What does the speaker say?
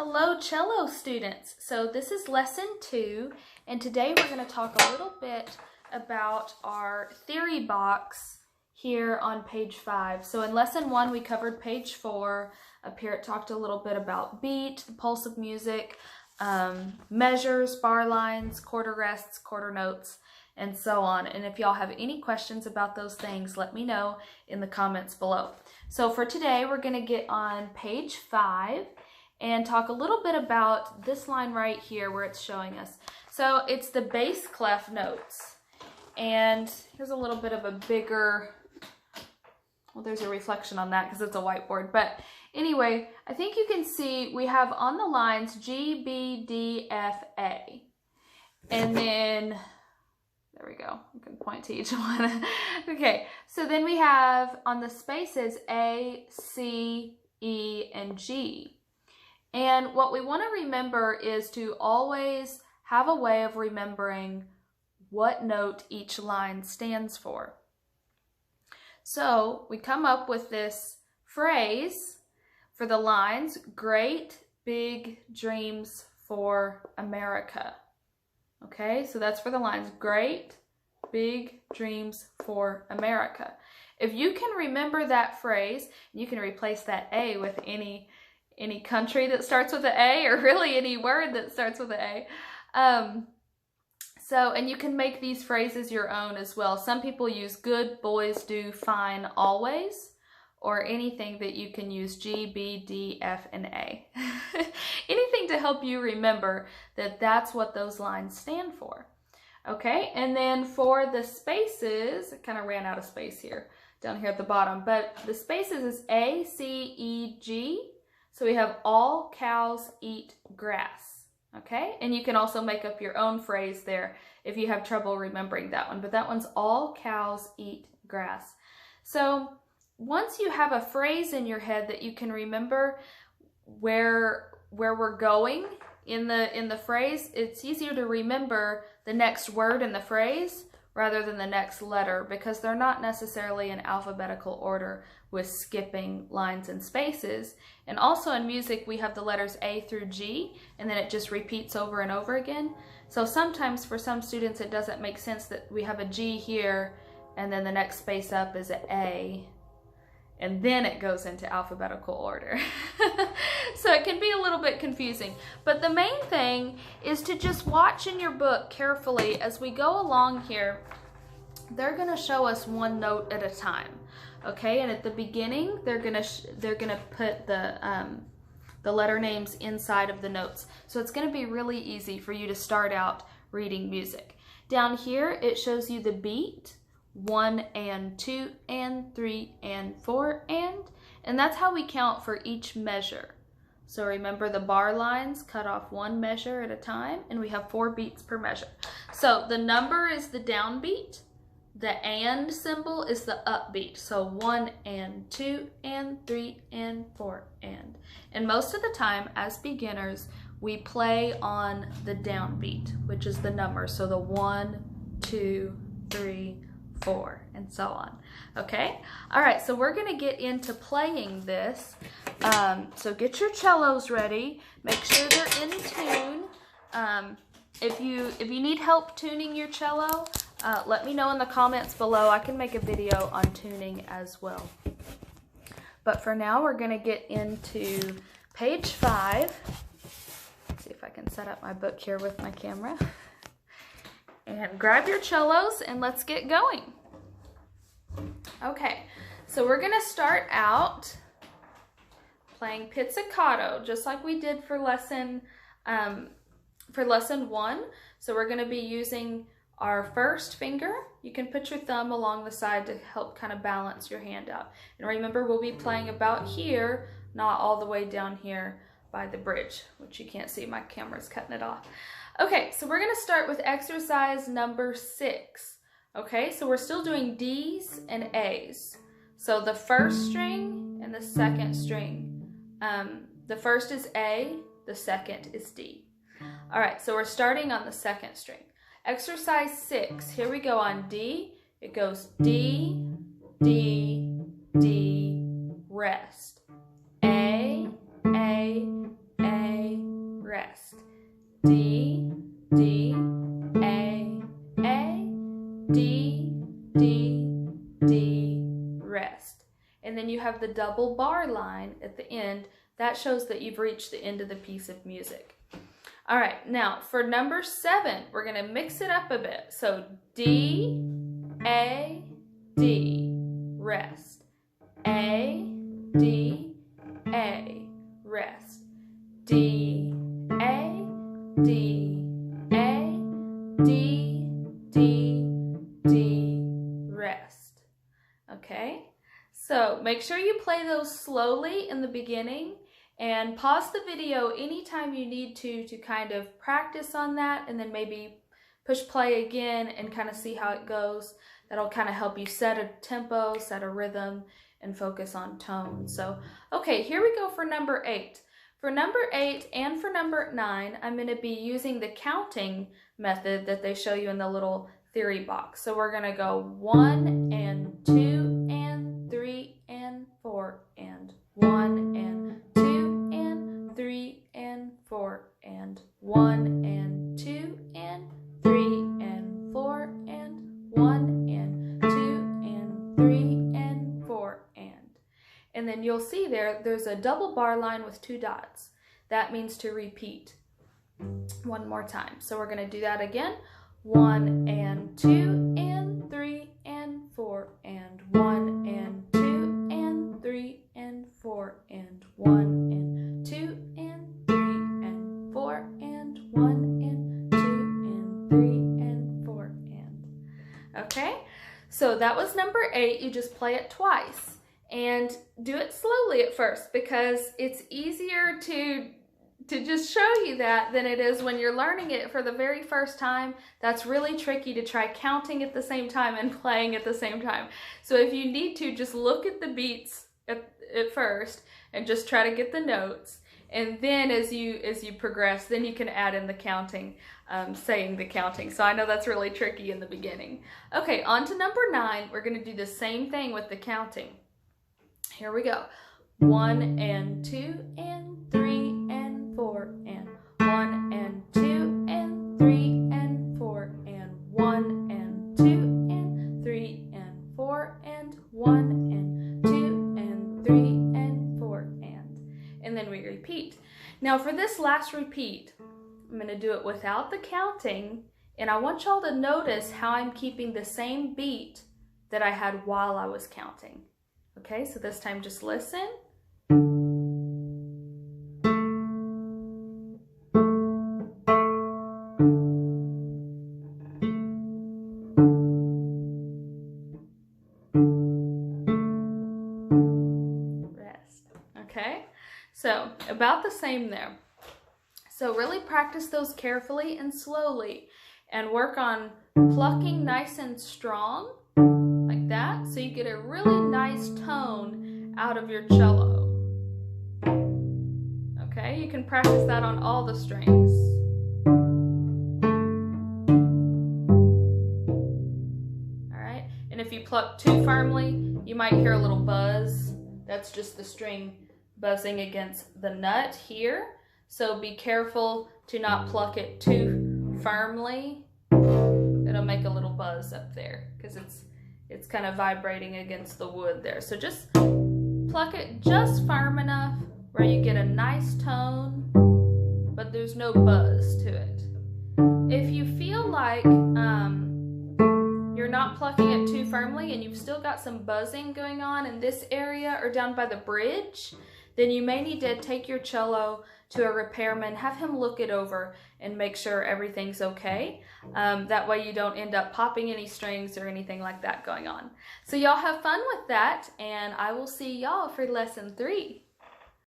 Hello cello students. So this is lesson 2 and today we're going to talk a little bit about our theory box here on page 5. So in lesson 1 we covered page 4. Up here it talked a little bit about beat, the pulse of music, measures, bar lines, quarter rests, quarter notes, and so on. And if y'all have any questions about those things, let me know in the comments below. So for today we're going to get on page 5 and talk a little bit about this line right here where it's showing us. So it's the bass clef notes. And here's a little bit of a bigger, well, there's a reflection on that because it's a whiteboard. But anyway, I think you can see we have on the lines G, B, D, F, A. And then, there we go. I can point to each one. Okay, so then we have on the spaces A, C, E, and G. And what we want to remember is to always have a way of remembering what note each line stands for. So we come up with this phrase for the lines, great big dreams for America. Okay, so that's for the lines, great big dreams for America. If you can remember that phrase, you can replace that A with any country that starts with an A, or really any word that starts with an A. And you can make these phrases your own as well. Some people use good boys do fine always, or anything that you can use G, B, D, F, and A. Anything to help you remember that that's what those lines stand for. Okay, and then for the spaces, I kind of ran out of space here, down here at the bottom, but the spaces is A, C, E, G. So we have all cows eat grass, okay? And you can also make up your own phrase there if you have trouble remembering that one, but that one's all cows eat grass. So once you have a phrase in your head that you can remember where we're going in the phrase, it's easier to remember the next word in the phrase rather than the next letter, because they're not necessarily in alphabetical order with skipping lines and spaces. And also in music, we have the letters A through G, and then it just repeats over and over again. So sometimes for some students, it doesn't make sense that we have a G here, and then the next space up is an A, and then it goes into alphabetical order. So it can be a little bit confusing. But the main thing is to just watch in your book carefully as we go along here. They're gonna show us one note at a time, okay? And at the beginning, they're gonna put the letter names inside of the notes. So it's gonna be really easy for you to start out reading music. Down here, it shows you the beat, 1 and 2 and 3 and 4 and that's how we count for each measure. So remember, the bar lines cut off one measure at a time, and we have 4 beats per measure. So the number is the downbeat, the and symbol is the upbeat. So 1 and 2 and 3 and 4 and most of the time as beginners we play on the downbeat, which is the number. So the 1, 2, 3, 4, and so on. Okay, all right, so we're going to get into playing this. So get your cellos ready, make sure they're in tune. If you need help tuning your cello, let me know in the comments below. I can make a video on tuning as well. But for now, we're going to get into page 5. Let's see if I can set up my book here with my camera. And grab your cellos and let's get going. Okay, so we're gonna start out playing pizzicato, just like we did for lesson 1. So we're gonna be using our first finger. You can put your thumb along the side to help kind of balance your hand out. And remember, we'll be playing about here, not all the way down here by the bridge, which you can't see, my camera's cutting it off. Okay, so we're gonna start with exercise number 6. Okay, so we're still doing D's and A's. So the first string and the second string. The first is A, the second is D. All right, so we're starting on the second string. Exercise 6, here we go on D. It goes D, D, D, rest. A, A, rest. D, D, A, D, D, D, rest. And then you have the double bar line at the end. That shows that you've reached the end of the piece of music. All right, now for number 7, we're going to mix it up a bit. So D, A, D, rest. A, D, A, rest. D, A, D, A, D, D, D, rest. Okay, so make sure you play those slowly in the beginning and pause the video anytime you need to kind of practice on that, and then maybe push play again and kind of see how it goes. That'll kind of help you set a tempo, set a rhythm, and focus on tone. So, okay, here we go for number 8. For number 8 and for number 9, I'm going to be using the counting method that they show you in the little theory box. So we're going to go 1 and 2 and 3 and 4 and 1 and 2 and 3 and 4 and 1 and 2 and 3 and 4 and 1 and 2 and 3 and 4 and then you'll see there's a double bar line with 2 dots. That means to repeat one more time. So we're going to do that again. 1 and 2 and 3 and 4 and 1 and 2 and 3 and 4 and 1 and 2 and 3 and 4 and 1 and 2 and 3 and 4 and. Okay, so that was number 8. You just play it twice and do it slowly at first, because it's easier to just show you that than it is when you're learning it for the very first time. That's really tricky to try counting at the same time and playing at the same time. So if you need to, just look at the beats at first and just try to get the notes. And then as you progress, then you can add in the counting, saying the counting. So I know that's really tricky in the beginning. Okay, on to number 9. We're going to do the same thing with the counting. Here we go. 1 and 2 and 3 and 4 and 1 and 2 and 3 and 4 and 1 and 2 and 3 and 4 and 1 and 2 and 3 and 4 and then we repeat. Now for this last repeat, I'm going to do it without the counting, and I want y'all to notice how I'm keeping the same beat that I had while I was counting. Okay, so this time just listen. Rest. Okay, so about the same there. So really practice those carefully and slowly, and work on plucking nice and strong, like that, so you get a really nice tone out of your cello. Okay, you can practice that on all the strings. Alright, and if you pluck too firmly, you might hear a little buzz. That's just the string buzzing against the nut here. So be careful to not pluck it too firmly. It'll make a little buzz up there because it's kind of vibrating against the wood there. So just pluck it just firm enough where you get a nice tone, but there's no buzz to it. If you feel like you're not plucking it too firmly and you've still got some buzzing going on in this area or down by the bridge, then you may need to take your cello to a repairman, have him look it over and make sure everything's okay. That way you don't end up popping any strings or anything like that going on. So y'all have fun with that, and I will see y'all for lesson 3.